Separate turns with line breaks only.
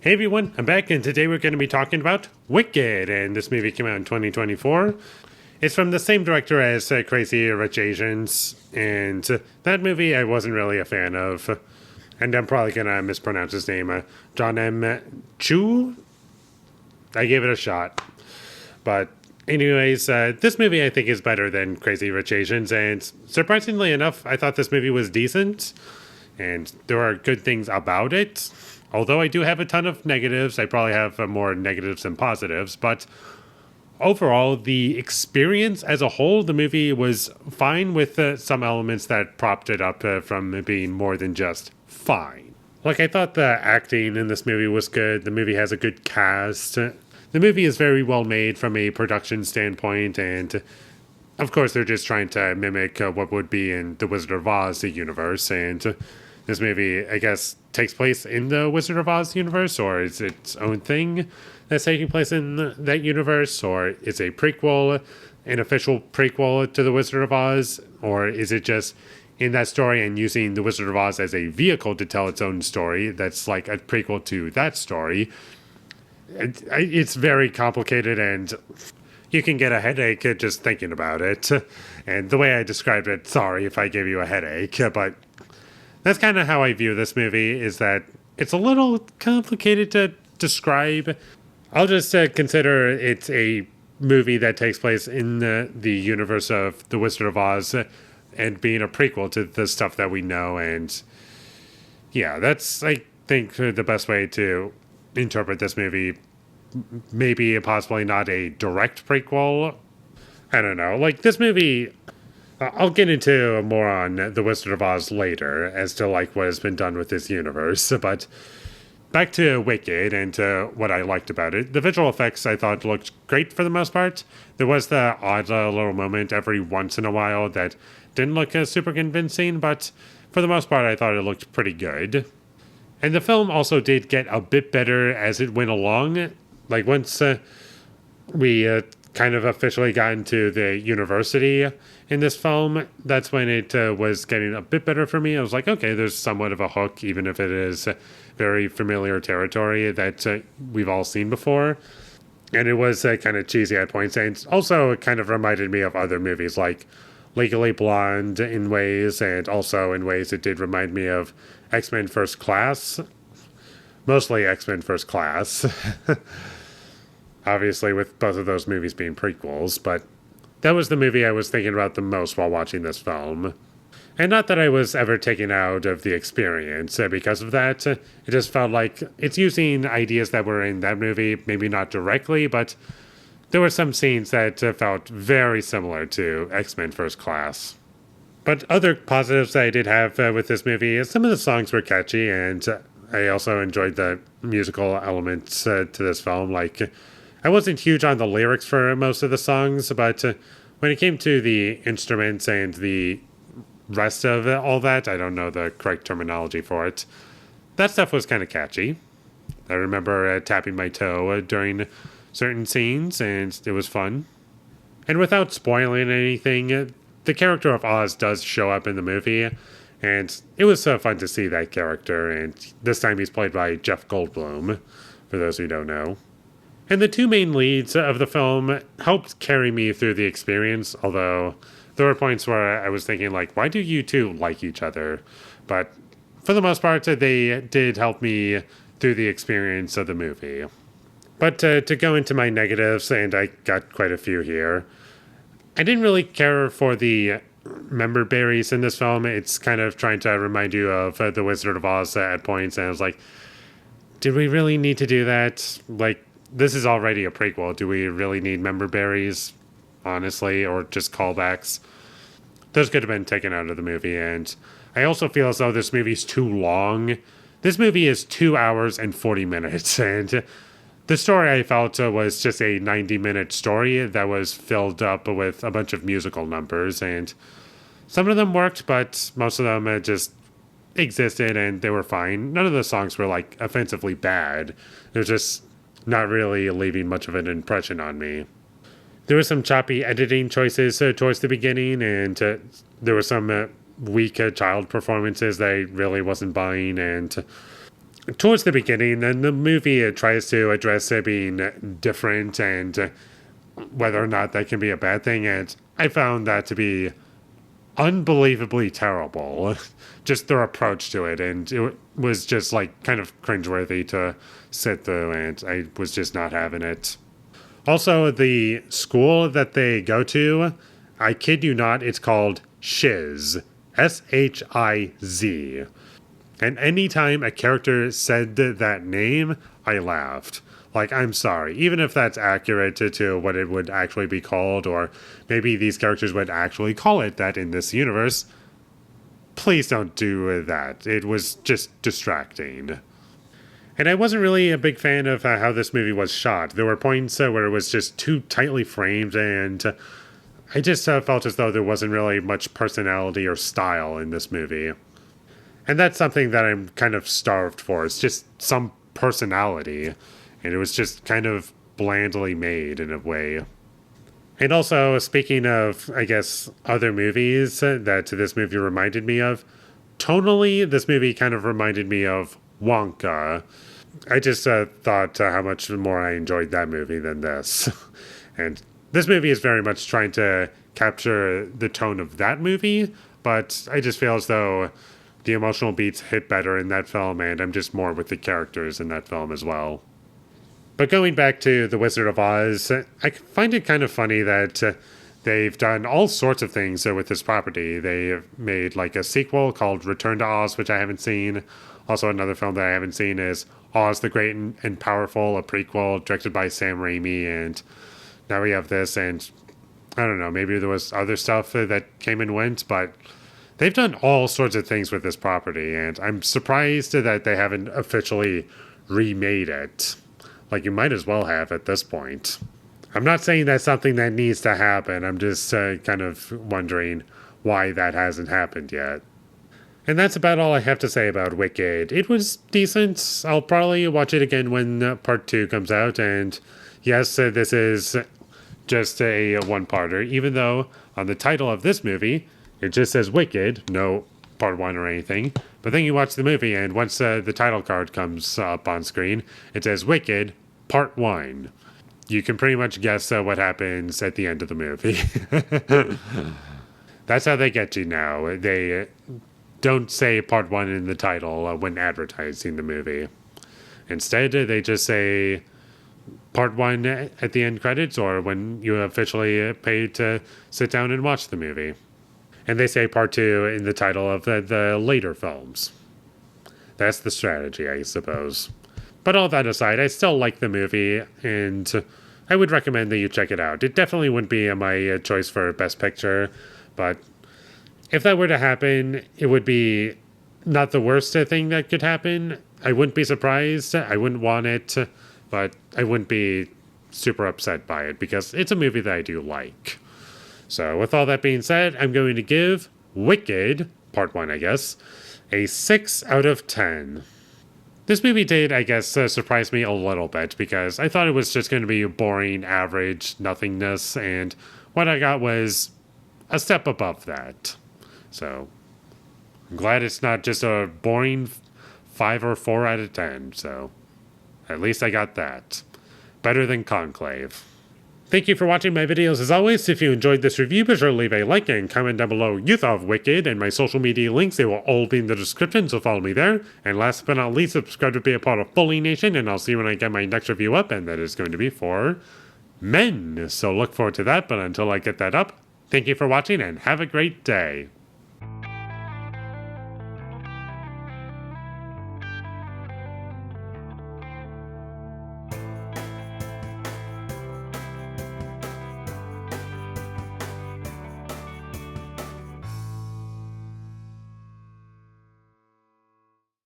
Hey everyone, I'm back, and today we're going to be talking about Wicked, and this movie came out in 2024. It's from the same director as Crazy Rich Asians, and that movie I wasn't really a fan of, and I'm probably going to mispronounce his name, John M. Chu? I gave it a shot. But anyways, this movie I think is better than Crazy Rich Asians, and surprisingly enough, I thought this movie was decent, and there are good things about it. Although I do have a ton of negatives, I probably have more negatives than positives, but overall, the experience as a whole, the movie was fine with some elements that propped it up from being more than just fine. Like, I thought the acting in this movie was good. The movie has a good cast. The movie is very well made from a production standpoint, and of course, they're just trying to mimic what would be in the Wizard of Oz universe, and this movie, I guess, takes place in the Wizard of Oz universe, or is it its own thing that's taking place in that universe, or is a prequel, an official prequel to the Wizard of Oz, or is it just in that story and using the Wizard of Oz as a vehicle to tell its own story that's like a prequel to that story? It's very complicated, and you can get a headache just thinking about it. And the way I described it, sorry if I gave you a headache, but that's kind of how I view this movie, is that it's a little complicated to describe. I'll just consider it a movie that takes place in the universe of The Wizard of Oz and being a prequel to the stuff that we know. And yeah, that's, I think, the best way to interpret this movie. Maybe possibly not a direct prequel. I don't know. Like, this movie, I'll get into more on The Wizard of Oz later as to like what has been done with this universe, but back to Wicked and to what I liked about it. The visual effects I thought looked great for the most part. There was the odd little moment every once in a while that didn't look super convincing, but for the most part I thought it looked pretty good. And the film also did get a bit better as it went along. Like once we kind of officially got into the university in this film, that's when it was getting a bit better for me. I was like, okay, there's somewhat of a hook, even if it is very familiar territory that we've all seen before. And it was kind of cheesy at points, and also it kind of reminded me of other movies like Legally Blonde in ways, and also in ways it did remind me of X-Men First Class. Mostly X-Men First Class. Obviously, with both of those movies being prequels, but that was the movie I was thinking about the most while watching this film. And not that I was ever taken out of the experience because of that. It just felt like it's using ideas that were in that movie, maybe not directly, but there were some scenes that felt very similar to X-Men First Class. But other positives that I did have with this movie is some of the songs were catchy, and I also enjoyed the musical elements to this film. Like, I wasn't huge on the lyrics for most of the songs, but when it came to the instruments and the rest of all that, I don't know the correct terminology for it, that stuff was kind of catchy. I remember tapping my toe during certain scenes, and it was fun. And without spoiling anything, the character of Oz does show up in the movie, and it was so fun to see that character, and this time he's played by Jeff Goldblum, for those who don't know. And the two main leads of the film helped carry me through the experience, although there were points where I was thinking, like, why do you two like each other? But for the most part, they did help me through the experience of the movie. But to go into my negatives, and I got quite a few here, I didn't really care for the member berries in this film. It's kind of trying to remind you of The Wizard of Oz at points, and I was like, did we really need to do that? Like, this is already a prequel. Do we really need member berries, honestly, or just callbacks? Those could have been taken out of the movie, and I also feel as though this movie's too long. This movie is 2 hours and 40 minutes, and the story I felt was just a 90-minute story that was filled up with a bunch of musical numbers, and some of them worked, but most of them just existed, and they were fine. None of the songs were, like, offensively bad. They're just not really leaving much of an impression on me. There were some choppy editing choices towards the beginning, and there were some weak child performances that I really wasn't buying, and towards the beginning, then the movie tries to address being different and whether or not that can be a bad thing. And I found that to be unbelievably terrible. Just their approach to it. And it was just like kind of cringeworthy to sit through. And I was just not having it. Also, the school that they go to, I kid you not, it's called Shiz. Shiz. And anytime a character said that name, I laughed. Like, I'm sorry. Even if that's accurate to what it would actually be called, or maybe these characters would actually call it that in this universe, please don't do that. It was just distracting. And I wasn't really a big fan of how this movie was shot. There were points where it was just too tightly framed, and I just felt as though there wasn't really much personality or style in this movie. And that's something that I'm kind of starved for. It's just some personality. And it was just kind of blandly made in a way. And also, speaking of, I guess, other movies that this movie reminded me of, tonally, this movie kind of reminded me of Wonka. I just thought how much more I enjoyed that movie than this. And this movie is very much trying to capture the tone of that movie, but I just feel as though the emotional beats hit better in that film, and I'm just more with the characters in that film as well. But going back to The Wizard of Oz, I find it kind of funny that they've done all sorts of things with this property. They've made like a sequel called Return to Oz, which I haven't seen. Also, another film that I haven't seen is Oz the Great and Powerful, a prequel directed by Sam Raimi. And now we have this, and I don't know, maybe there was other stuff that came and went, but they've done all sorts of things with this property. And I'm surprised that they haven't officially remade it. Like, you might as well have at this point. I'm not saying that's something that needs to happen. I'm just kind of wondering why that hasn't happened yet. And that's about all I have to say about Wicked. It was decent. I'll probably watch it again when part 2 comes out. And yes, this is just a one-parter, even though on the title of this movie, it just says Wicked, no part 1 or anything. But then you watch the movie, and once the title card comes up on screen, it says Wicked, Part 1. You can pretty much guess what happens at the end of the movie. That's how they get you now. They don't say Part 1 in the title when advertising the movie. Instead, they just say Part 1 at the end credits, or when you officially pay to sit down and watch the movie. And they say Part 2 in the title of the later films. That's the strategy, I suppose. But all that aside, I still like the movie, and I would recommend that you check it out. It definitely wouldn't be my choice for Best Picture, but if that were to happen, it would be not the worst thing that could happen. I wouldn't be surprised. I wouldn't want it, but I wouldn't be super upset by it, because it's a movie that I do like. So with all that being said, I'm going to give Wicked, Part 1, I guess, a 6 out of 10. This movie did, I guess, surprise me a little bit, because I thought it was just going to be boring, average, nothingness, and what I got was a step above that. So I'm glad it's not just a boring 5 or 4 out of 10, so at least I got that. Better than Conclave. Thank you for watching my videos as always. If you enjoyed this review, be sure to leave a like and comment down below you thought of Wicked, and my social media links, they will all be in the description, so follow me there. And last but not least, subscribe to be a part of Foley Nation, and I'll see you when I get my next review up, and that is going to be for Men. So look forward to that, but until I get that up, thank you for watching and have a great day.